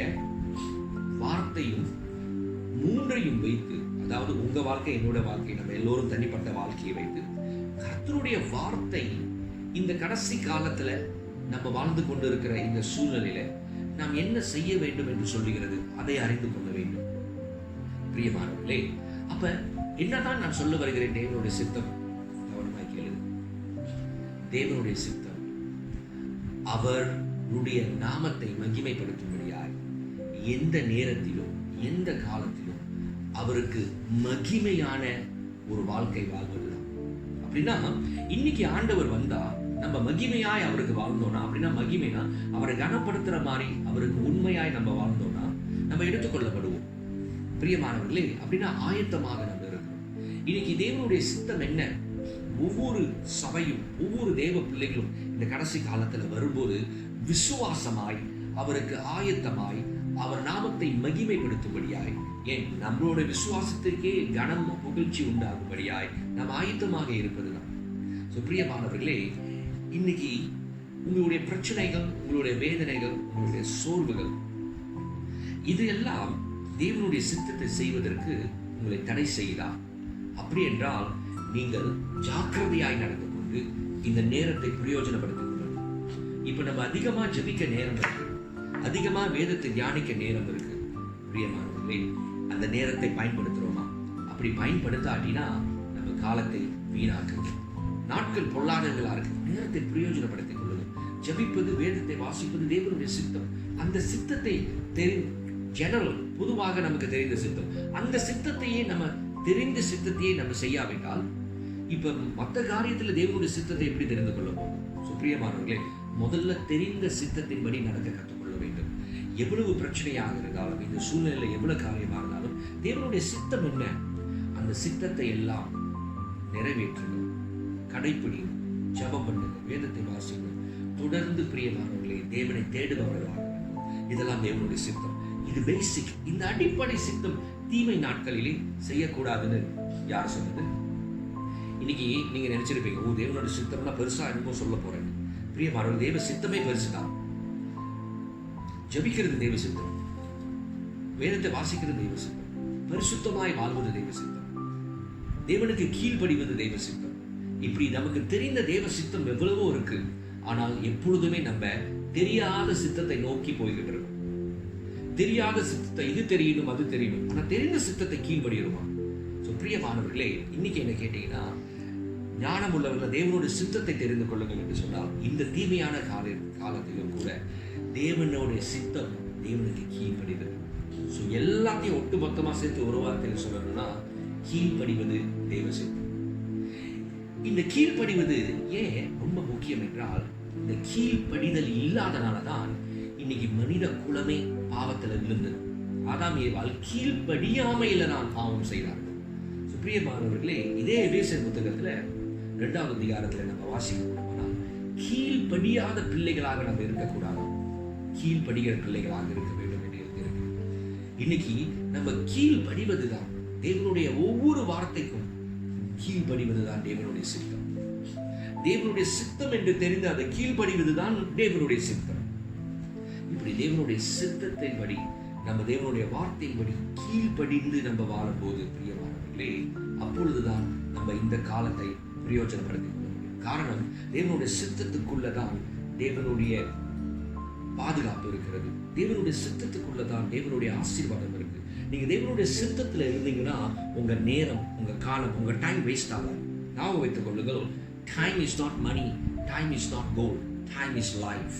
வார்த்தையும் மூன்றையும் வைத்து, அதாவது உங்க வாழ்க்கை, என்னோட வாழ்க்கை, நம்ம எல்லோரும் தனிப்பட்ட வாழ்க்கையை வைத்து கர்த்தருடைய வார்த்தை இந்த கடைசி காலத்துல நம்ம வாழ்ந்து கொண்டிருக்கிற இந்த சூழ்நிலையில நாம் என்ன செய்ய வேண்டும் என்று சொல்லுகிறது, அதை அறிந்து கொள்ள வேண்டும். பிரியமானவர்களே, அப்ப என்னதான் நான் சொல்ல வருகிறேன்? தேவனுடைய சித்தம் கவனமாய் கேளுங்க. தேவனுடைய சித்தம் அவருடைய நாமத்தை மகிமைப்படுத்தும்படியாய் எந்த நேரத்திலும் எந்த காலத்திலும் அவருக்கு மகிமையான ஒரு வாழ்க்கை வாழ்வதுதான். அப்படின்னா இன்னைக்கு ஆண்டவர் வந்தா நம்ம மகிமையாய் அவருக்கு வாழ்ந்தோம்னா, அப்படின்னா மகிமைனா அவரை கனப்படுத்துற மாதிரி அவருக்கு உண்மையாய் நம்ம வாழ்ந்தோம்னா நம்ம எடுத்துக்கொள்ளப்படுவோம். பிரியமானவர்களே, அப்படின்னா ஆயத்தமாக நம்ம இருக்கணும். இன்னைக்கு தேவனுடைய சித்தம் என்ன? ஒவ்வொரு சபையும் ஒவ்வொரு தேவ பிள்ளைகளும் இந்த கடைசி காலத்துல வரும்போது விசுவாசமாய் அவருக்கு ஆயத்தமாய் அவர் நாமத்தை மகிமைப்படுத்தும்படியாய், ஏன் நம்மளோட விசுவாசத்திற்கே கனம் புகழ்ச்சி உண்டாகும்படியாய் நாம் ஆயத்தமாக இருப்பதுதான். பிரியமானவர்களே, இன்னைக்கு உங்களுடைய பிரச்சனைகள், உங்களுடைய வேதனைகள், உங்களுடைய சோர்வுகள், இது எல்லாம் தேவனுடைய சித்தத்தை செய்வதற்கு உங்களை தடை செய்தா, அப்படி என்றால் நீங்கள் ஜாக்கிரதையாய் நடந்து கொண்டு இந்த நேரத்தை பிரயோஜனப்படுத்திக் கொள்ளணும். இப்ப நம்ம அதிகமா ஜெபிக்க நேரம் இருக்கு, அதிகமா வேதத்தை தியானிக்க நேரம் இருக்கு. பிரியமானவர்களே, அந்த நேரத்தை பயன்படுத்துறோமா? அப்படி பயன்படுத்தாட்டினா நம்ம காலத்தை வீணாக்குது. நாட்கள் பொல்லாதவர்களா இருக்கு, நேரத்தை பிரயோஜனப்படுத்திக் கொள்ளுங்க. ஜெபிப்பது, வேதத்தை வாசிப்பது தேவனுடைய சித்தம். அந்த சித்தத்தை ஜெனரல் பொதுவாக நமக்கு தெரிந்த சித்தம், அந்த சித்தத்தையே நம்ம தெரிந்த சித்தத்தையே நம்ம செய்யாவிட்டால் இப்ப மற்ற காரியத்துல தேவனுடைய சித்தத்தை எப்படி தெரிந்து கொள்ள போகும்? பிரியமானவர்களே, முதல்ல தெரிந்த சித்தத்தின்படி நடக்க கற்றுக்கொள்ள வேண்டும். எவ்வளவு பிரச்சனையாக இருந்தாலும், இந்த சூழ்நிலையில எவ்வளவு காரியமாக இருந்தாலும் தேவனுடைய சித்தம் என்ன, அந்த சித்தத்தை எல்லாம் நிறைவேற்றுங்க, கடைப்பிடிங்க, ஜெபம் பண்ணுங்க, வேதத்தை வாசிங்க, தொடர்ந்து பிரியமானவர்களே தேவனை தேடுபவர்களாக. இதெல்லாம் தேவனுடைய சித்தம். இது பேசிக். இந்த அடிப்படை சித்தம் தீமை நாட்களிலே செய்யக்கூடாதுன்னு யார் சொன்னது? இன்னைக்கு நீங்க நினைச்சிருப்பீங்க, ஓ தேவனோட சித்தம்னா பெருசா என்னமோ சொல்ல போறேன். பிரியமானவர்கள், தேவ சித்தமே பெருசுதான். ஜபிக்கிறது தெய்வ சித்தம், வேதத்தை வாசிக்கிறது தெய்வ சித்தம், பரிசுத்தமாய் வாழ்வது தெய்வ சித்தம், தேவனுக்கு கீழ்ப்படிவது தெய்வ சித்தம். இப்படி நமக்கு தெரிந்த தேவ சித்தம் எவ்வளவோ இருக்கு. ஆனால் எப்பொழுதுமே நம்ம தெரியாத சித்தத்தை நோக்கி போய்கிட்டு இருக்கோம். தெரியாத சித்தத்தை, இது தெரியணும் அது தெரியணும், ஆனா தெரிந்த சித்தத்தை கீழ்படியுமா? பிரியமானவர்களே, இன்னைக்கு என்ன கேட்டீங்கன்னா, ஞானம் உள்ளவர்கள் தேவனுடைய சித்தத்தை தெரிந்து கொள்ளுங்கள் என்று சொன்னால், இந்த தீமையான காலத்திலும் கூட தேவனுடைய சித்தம் தேவனுக்கு கீழ்படிவது. எல்லாத்தையும் ஒட்டுமொத்தமா சேர்த்து ஒரு வார்த்தையில் சொல்லணும்னா, கீழ்படிவது தேவ சித்தம். இந்த கீழ்படிவது ஏன் ரொம்ப முக்கியம் என்றால், இந்த கீழ்படிதல் இல்லாதனாலதான் இன்னைக்கு மனித குலமே பாவத்துல விழுந்தது. ஆதாம் ஏவாள் கீழ்படியாமையில தான் பாவம் செய்தார்கள். பிரியமானவர்களே, இதே எபேசியர் புத்தகத்துல 2வது அதிகாரத்துல நம்ம வாசிக்கணும், கீழ்படியாத பிள்ளைகளாக நம்ம இருக்கக்கூடாது, கீழ்படிகிற பிள்ளைகளாக இருக்க வேண்டும் என்று இருக்கு. இன்னைக்கு நம்ம கீழ்படிவதுதான் தேவனுடைய ஒவ்வொரு வார்த்தைக்கும் கீழ்படிவதுதான் தேவனுடைய சித்தம். தேவனுடைய சித்தம் என்று தெரிந்து அதை கீழ்படிவதுதான் தேவனுடைய சித்தம். இப்படி தேவனுடைய சித்தத்தின்படி, நம்ம தேவனுடைய வார்த்தையின்படி கீழ்படிந்து நம்ம வாழும்போது பிரியமானவர்களே, அப்பொழுதுதான் நம்ம இந்த காலத்தை பிரயோஜனப்படுத்திக் கொள்ள முடியும். காரணம், தேவனுடைய சித்தத்துக்குள்ளதான் தேவனுடைய பாதுகாப்பு இருக்கிறது, தேவனுடைய சித்தத்துக்குள்ளதான் தேவனுடைய ஆசீர்வாதம் இருக்கு. நீங்க தேவனுடைய சித்தத்துல இருந்தீங்கன்னா உங்க நேரம், உங்க காலம், உங்க டைம் வேஸ்ட் ஆகாது. ஞாபகம் வைத்துக் கொள்ளுங்கள், time is not money, time is not gold, time is life.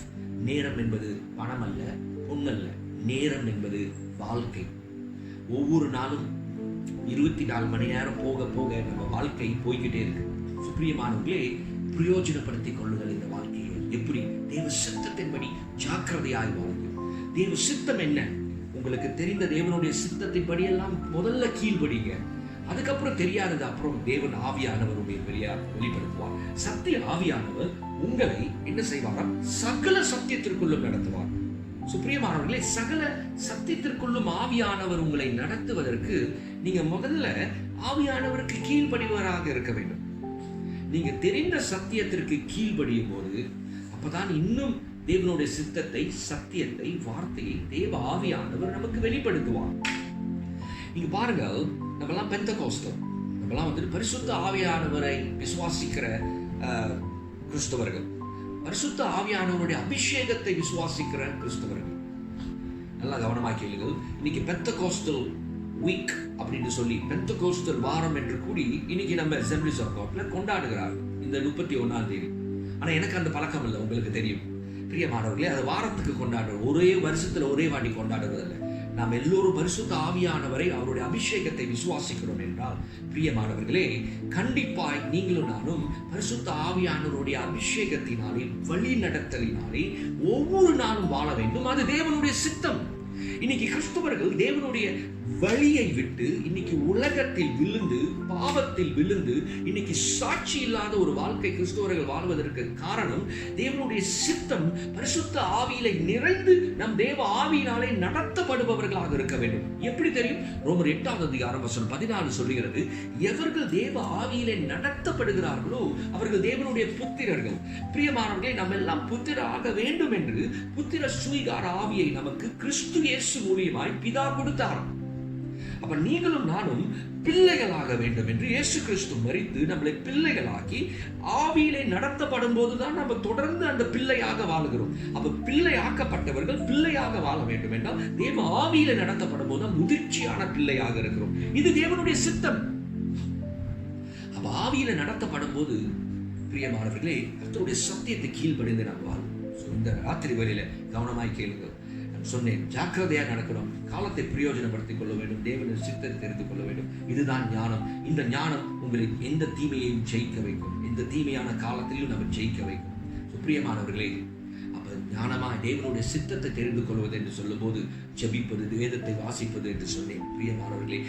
நேரம் என்பது பணம் அல்ல, பொண்ணல்ல, நேரம் என்பது வாழ்க்கை. ஒவ்வொரு நாளும் 24 மணி நேரம் போக போக நம்ம வாழ்க்கை போய்கிட்டே இருக்கு. பிரியமானவர்களே, பிரயோஜனப்படுத்திக் கொள்ளுங்கள் இந்த வாழ்க்கையை. எப்படி? தேவ சித்தத்தின்படி ஜாக்கிரதையாய் வாழ்ந்து. தேவ சித்தம் என்ன? உங்களுக்கு தெரிந்த தேவனுடைய சித்தத்தின்படி எல்லாம் முதல்ல கீழ்படிங்க. அதுக்கப்புறம் தெரியாதது அப்புறம் தேவன் ஆவியானவருடைய வெளிப்படுத்துவார். சத்திய ஆவியானவர் உங்களை என்ன செய்வாராம்? சகல சத்தியத்திற்குள்ளும் நடத்துவார். பிரியமானவர்களே, சகல சத்தியத்திற்குள்ளும் ஆவியானவர் உங்களை நடத்துவதற்கு நீங்க முதல்ல ஆவியானவருக்கு கீழ்படிவராக இருக்க வேண்டும். நீங்க தெரிந்த சத்தியத்திற்கு கீழ்படியும் போது அப்பதான் இன்னும் தேவனுடைய சித்தத்தை, சத்தியத்தை, வார்த்தையை தேவ ஆவியானவர் நமக்கு வெளிப்படுத்துவார். நீங்க பாருங்க, நம்மலாம் பெந்தகோஸ்தல், நம்மலாம் வந்துட்டு பரிசுத்த ஆவியானவரை விசுவாசிக்கிற கிறிஸ்தவர்கள், பரிசுத்த ஆவியானவருடைய அபிஷேகத்தை விசுவாசிக்கிற கிறிஸ்தவர்கள். நல்லா கவனமா கேளுங்கள். இன்னைக்கு பெந்தகோஸ்டல் வீக் அப்படின்னு சொல்லி பெந்தகோஸ்டல் வாரம் என்று கூடி இன்னைக்கு நம்ம அசெம்பிளிஸ் ஆஃப் காட்ல கொண்டாடுகிறார் இந்த 31ஆம் தேதி. ஆனா எனக்கு அந்த பழக்கம் இல்லை, உங்களுக்கு தெரியும் பிரியமானவர்களே. அது வாரத்துக்கு கொண்டாடுறோம், ஒரே வருஷத்துல ஒரே வாட்டி கொண்டாடுறதில்லை. நாம் எல்லோரும் பரிசுத்த ஆவியானவரை அவருடைய அபிஷேகத்தை விசுவாசிக்கிறோம் என்றால் பிரியமானவர்களே, கண்டிப்பாய் நீங்களும் நானும் பரிசுத்த ஆவியானவருடைய அபிஷேகத்தினாலே வழி நடத்தலினாலே ஒவ்வொரு நாளும் வாழ வேண்டும். அது தேவனுடைய சித்தம். இன்னைக்கு கிறிஸ்தவர்கள் தேவனுடைய வழியை விட்டு இன்னைக்கு உலகத்தில் விழுந்து பாவத்தில் விழுந்து இன்னைக்கு சாட்சி இல்லாத ஒரு வாழ்க்கை கிறிஸ்தவர்கள் வாழ்வதற்கு காரணம் தேவனுடைய சித்தம் பரிசுத்த ஆவியிலே நிறைந்து நம் தேவ ஆவியினாலே நடத்தப்படுபவர்களாக இருக்க வேண்டும். எப்படி தெரியும்? ரோமர் 8:14 சொல்லுகிறது, எவர்கள் தேவ ஆவியிலே நடத்தப்படுகிறார்களோ அவர்கள் தேவனுடைய புத்திரர்கள். பிரியமானவர்களே, நம்ம எல்லாம் புத்திராக வேண்டும் என்று புத்திர சுவீகார ஆவியை நமக்கு கிறிஸ்து இயேசு மூலியமாய் பிதா கொடுத்தார். அப்ப நீங்களும் நானும் பிள்ளைகளாக வேண்டும் என்று இயேசு கிறிஸ்து மரித்து நம்மளை பிள்ளைகளாக்கி ஆவியிலே நடத்தப்படும் போதுதான் நம்ம தொடர்ந்து அந்த பிள்ளையாக வாழுகிறோம். அப்ப பிள்ளையாக்கப்பட்டவர்கள் பிள்ளையாக வாழ வேண்டும் என்றால் தேவ ஆவியிலே நடத்தப்படும் போது முதிர்ச்சியான பிள்ளையாக இருக்கிறோம். இது தேவனுடைய சித்தம். அப்ப ஆவியில நடத்தப்படும் போது பிரியமானவர்களே, கர்த்தருடைய சத்தியத்தை கீழ்ப்படிந்து நாம் வாழும். இந்த ராத்திரி வேளையில கவனமாய் கேளுங்கள். சொன்னேன், ஜாக்கிரதையா நடக்கணும், காலத்தை பிரயோஜனப்படுத்திக் கொள்ள வேண்டும், தேவனுடைய சித்தத்தை தெரிந்து கொள்ள வேண்டும். இதுதான் ஞானம். இந்த ஞானம் உங்களை எந்த தீமையையும் ஜெயிக்க வைக்கும், எந்த தீமையான காலத்திலும் நம்ம ஜெயிக்க வைக்கும். பிரியமானவர்களே, அப்ப ஞானமா தேவனுடைய சித்தத்தை தெரிந்து கொள்வது என்று சொல்லும் போது ஜெபிப்பது, வேதத்தை வாசிப்பது என்று சொன்னேன். பிரியமானவர்களே,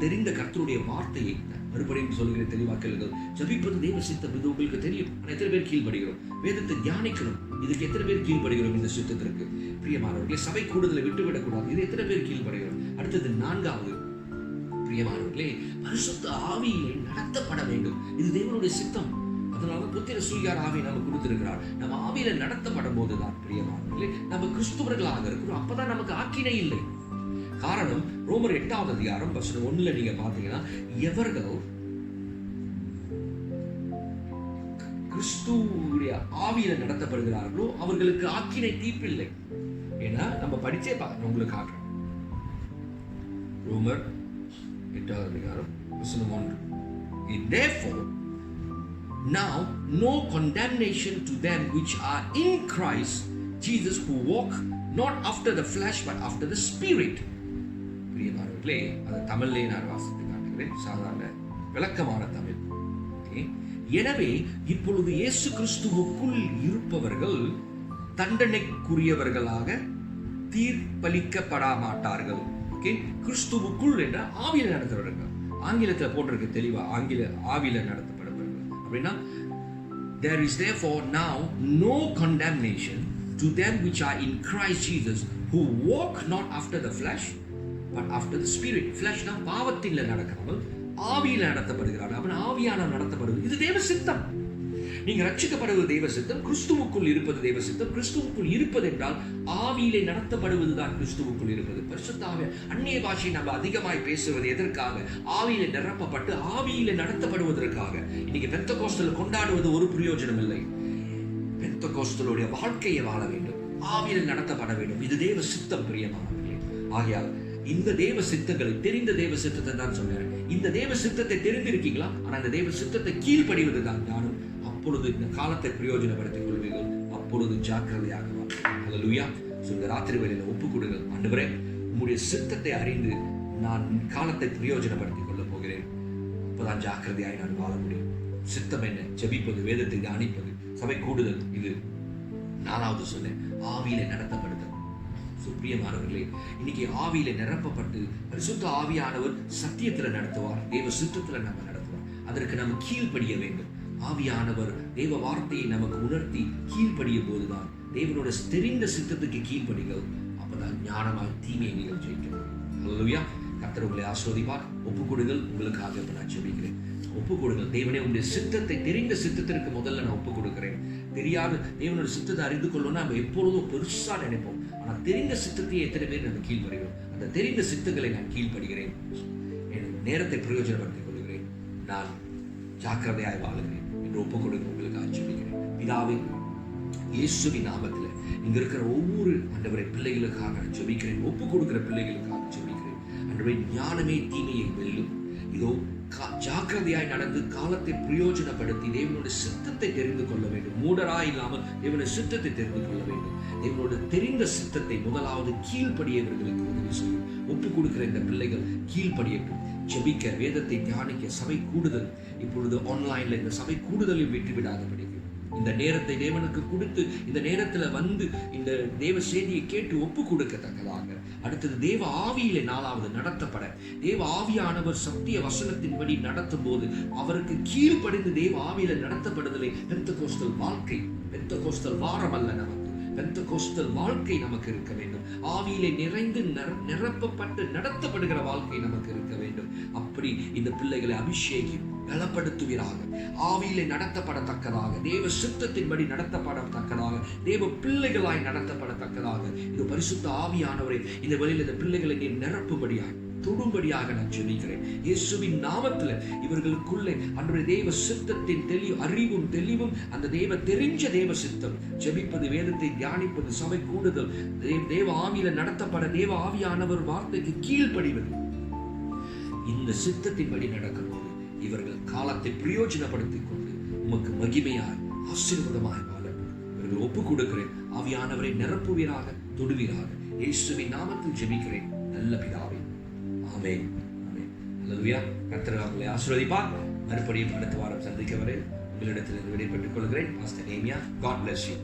தெரிந்த கர்த்தருடைய வார்த்தையை மறுபடியும் சொல்கிறேன், தெளிவாக்கல்கள். ஜெபிப்பது தேவ சித்தம், இது உங்களுக்கு தெரியும். ஆனால் எத்தனை பேர் கீழ்படுகிறோம்? வேதத்தை தியானிக்கணும், இதுக்கு எத்தனை பேர் கீழ்படுகிறோம்? இந்த சித்தத்திற்கு பிரியமானவர்களே, சபை கூடுதலை விட்டுவிடக்கூடாது, இது எத்தனை பேர் கீழ்படுகிறோம்? அடுத்தது 4வது பிரியமானவர்களே, பரிசுத்த ஆவியிலே நடத்தப்பட வேண்டும். இது தேவனுடைய சித்தம். அதனால புத்திர சுவீகார ஆவியை நம்ம கொடுத்திருக்கிறார். நம்ம ஆவியில நடத்தப்படும் போதுதான் பிரியமானவர்களே நம்ம கிறிஸ்துவர்களாக இருக்கிறோம். அப்பதான் நமக்கு ஆக்கினை இல்லை. காரணம், ரோமர் 8:1 நீங்க பாத்தீங்கன்னா, எவர்கள் கிறிஸ்துவுடைய ஆவியில நடத்தப்படுகிறார்களோ அவர்களுக்கு ஆக்கினை தீர்ப்பில்லை. ஏன்னா நம்ம படிச்சே பார்க்கணும், உங்களுக்கு ஆக்குறோம். ரோமர் 8:1. Therefore now no condemnation to them which are in Christ Jesus, who walk not after the flesh but after the spirit. பிரியமானவர்களே, அது தமிழ்லே நான் வாசித்து காட்டுகிறேன், சாதாரண விளக்கமான தமிழ். எனவே இப்பொழுது இயேசு கிறிஸ்துவுக்குள் இருப்பவர்கள் தண்டனைக்குரியவர்களாக தீர்ப்பளிக்கப்பட மாட்டார்கள். கிறிஸ்துவுக்குள் என்ற ஆவியில நடத்தப்படுகிறார்கள். ஆங்கிலத்தில் போட்டிருக்கு தெளிவா, ஆவியில நடத்தப்படுகிறார்கள் அப்படின்னா, there is therefore now no condemnation to them which are in Christ Jesus, who walk not after the flesh but after the spirit. flesh na பாவத்தில நடக்கிறார்கள், ஆவியில நடத்தப்படுகிறார்கள். அப்ப ஆவியான நடத்தப்படுவது இது தேவ சித்தம். நீங்க ரட்சிக்கப்படுவது தேவ சித்தம், கிறிஸ்துவுக்குள் இருப்பது தேவ சித்தம். கிறிஸ்துவுக்குள் இருப்பது என்றால் ஆவியிலே நடத்தப்படுவதுதான் கிறிஸ்துவுக்குள் இருப்பது. பரிசுத்த ஆவி, அந்நிய பாஷை நம்ம அதிகமாய் பேசுவது எதற்காக? ஆவியிலே நிரப்பப்பட்டு ஆவியிலே நடத்தப்படுவதற்காக. இன்னைக்கு பெந்தகோஸ்தல் கொண்டாடுவது ஒரு பிரயோஜனம் இல்லை. பெந்தகோஸ்தலுடைய வாழ்க்கையை வாழ வேண்டும், ஆவியிலே நடத்தப்பட வேண்டும். இது தேவ சித்தம் பிரியமானவர்களே. ஆகையால் இந்த தேவ சித்தங்களை, தெரிந்த தேவ சித்தத்தை தான் சொன்னேன். இந்த தேவ சித்தத்தை தெரிந்திருக்கீங்களா? ஆனா இந்த தேவ சித்தத்தை கீழ்ப்படிவது தான் ஞானம். அப்பொழுது இந்த காலத்தை பிரயோஜனப்படுத்திக் கொள்வீர்கள். அப்பொழுது ஜாக்கிரதையாக ஹல்லேலூயா. இந்த ராத்திரி வேளையில ஒப்பு கொடுங்கள். ஆண்டவரே, உம்முடைய சித்தத்தை அறிந்து நான் காலத்தை பிரயோஜனப்படுத்திக் கொள்ள போகிறேன். அப்பதான் ஜாக்கிரதையாய் நான் வாழ முடியும். சித்தம் என்ன? ஜெபிப்பது, வேதத்தை தியானிப்பது, சபை கூடுதல். இது 4வது சொன்னேன், ஆவியிலே நடத்தப்படுதல். பிரியமானவர்களே, இன்னைக்கு ஆவியில நிரப்பப்பட்டு பரிசுத்த ஆவியானவர் சத்தியத்துல நடத்துவார், தேவ சித்தத்துல நம்ம நடத்துவார். அதற்கு நம்ம கீழ்ப்படிய வேண்டும். ஆவியானவர் தேவ வார்த்தையை நமக்கு உணர்த்தி கீழ்ப்படிய போதுதான் தேவனோட தெரிந்த சித்தத்துக்கு கீழ்ப்படிகள். அப்பதான் ஞானமாய் தீமையை நீங்கள் ஜெயிக்கணும். ஹல்லேலூயா. கர்த்தர் உங்களை ஆசீர்வதிப்பார். ஒப்புக் கொடுங்கள். உங்களுக்காக இப்ப நான் ஜெபிக்கிறேன். ஒப்புக் கொடுங்கள். தேவனே, உங்களுடைய சித்தத்தை, தெரிந்த சித்தத்திற்கு முதல்ல நான் ஒப்புக் கொடுக்கிறேன். தெரியாத தேவனோட சித்தத்தை அறிந்து கொள்ளணும்னா நம்ம எப்பொழுதும் பெருசா நினைப்போம். ஆனால் தெரிந்த சித்தத்தை எத்தனை பேர் நம்ம கீழ்ப்படுகிறோம்? அந்த தெரிந்த சித்தங்களை நான் கீழ்ப்படுகிறேன். என் நேரத்தை பிரயோஜனப்படுத்திக் கொள்கிறேன். நான் ஜாக்கிரதையாய் வாழுகிறேன் என்று ஒப்புக் கொடுக்க உங்களுக்கு ஆட்சேபிக்கிறேன். பிதாவே, இயேசுவின் நாமத்தில் இங்க இருக்கிற ஒவ்வொரு ஆண்டவரை பிள்ளைகளுக்காக நான் ஜெபிக்கிறேன். ஒப்பு கொடுக்கிற பிள்ளைகளுக்காக ஜெபிக்கிறேன். ஆண்டவரே, ஞானமே தீமையை வெல்லும். இதோ ஜாக்கிரதையாய் நடந்து காலத்தை பிரயோஜனப்படுத்தி தேவனுடைய சித்தத்தை தெரிந்து கொள்ள வேண்டும். மூடராய் இல்லாமல் தேவனுடைய சித்தத்தை தெரிந்து கொள்ள வேண்டும். தேவனோட தெரிந்த சித்தத்தை முதலாவது கீழ்ப்படிய இவர்களுக்கு உதவி செய்யும். ஒப்பு கொடுக்கிற இந்த பிள்ளைகள் கீழ்ப்படியட்டும். ஜெபிக்க, வேதத்தை தியானிக்க, சபை கூடுதல் இப்பொழுது ஆன்லைன்ல இந்த சபை கூடுதலில் விட்டு விடாதபடிக்கு இந்த நேரத்தை தேவனுக்கு கொடுத்து இந்த நேரத்துல வந்து இந்த தேவ செய்தியை கேட்டு ஒப்பு கொடுக்கத்தக்கதாக, அடுத்தது தேவ ஆவியிலே நாலாவது நடத்தப்பட, தேவ ஆவியானவர் சத்திய வசனத்தின்படி நடத்தும் போது அவருக்கு கீழ்ப்படிந்து தேவ ஆவியில நடத்தப்படுதலே பெந்தெகோஸ்தல் வாழ்க்கை. பெந்தெகோஸ்தல் வாரம் அல்ல, நமக்கு பெந்தெகோஸ்தல் வாழ்க்கை நமக்கு இருக்க வேண்டும். ஆவியிலே நிறைந்து நிரப்பப்பட்டு நடத்தப்படுகிற வாழ்க்கை நமக்கு இருக்க வேண்டும். அப்படி இந்த பிள்ளைகளை அபிஷேகி பலப்படுத்துவீராக. ஆவியிலே நடத்தப்படத்தக்கதாக, தேவ சித்தத்தின்படி நடத்தப்படத்தக்கதாக, தேவ பிள்ளைகளாய் நடத்தப்படத்தக்கதாக இது பரிசுத்த ஆவியானவரை இந்த வழியில் இந்த பிள்ளைகளை நீர் நிரப்பும்படியாக தொடும்படியாக நான் ஜெபிக்கிறேன். இயேசுவின் நாமத்துல இவர்களுக்குள்ளே அன்றைய தேவ சித்தத்தின் அறிவும் தெளிவும், அந்த தெரிஞ்ச தேவ சித்தம், ஜெபிப்பது, வேதத்தை தியானிப்பது, சபை கூடுதல், தேவ ஆவியில நடத்தப்பட, தேவ ஆவியானவர் வார்த்தைக்கு கீழ்ப்படிவது, இந்த சித்தத்தின்படி நடக்கும் போது இவர்கள் காலத்தை பிரயோஜனப்படுத்திக் கொண்டு உமக்கு மகிமையாய் ஆசீர்வாதமாய் வாழட்டும். இவர்கள் ஒப்பு கொடுக்கிறேன். ஆவியானவரை நிரப்புவீராக, தொடுவீராக. இயேசுவின் நாமத்தில் ஜெபிக்கிறேன் நல்ல பிதாவே, ஆமென். ஆமென். அல்லேலூயா. கர்த்தர் உங்களை ஆசீர்வதிப்பார். மறுபடியும் அடுத்த வாரம் சந்திக்க வரை உங்களிடத்தில் விடைபெற்றுக் கொள்கிறேன். பாஸ்டர் நேமியா. God bless you.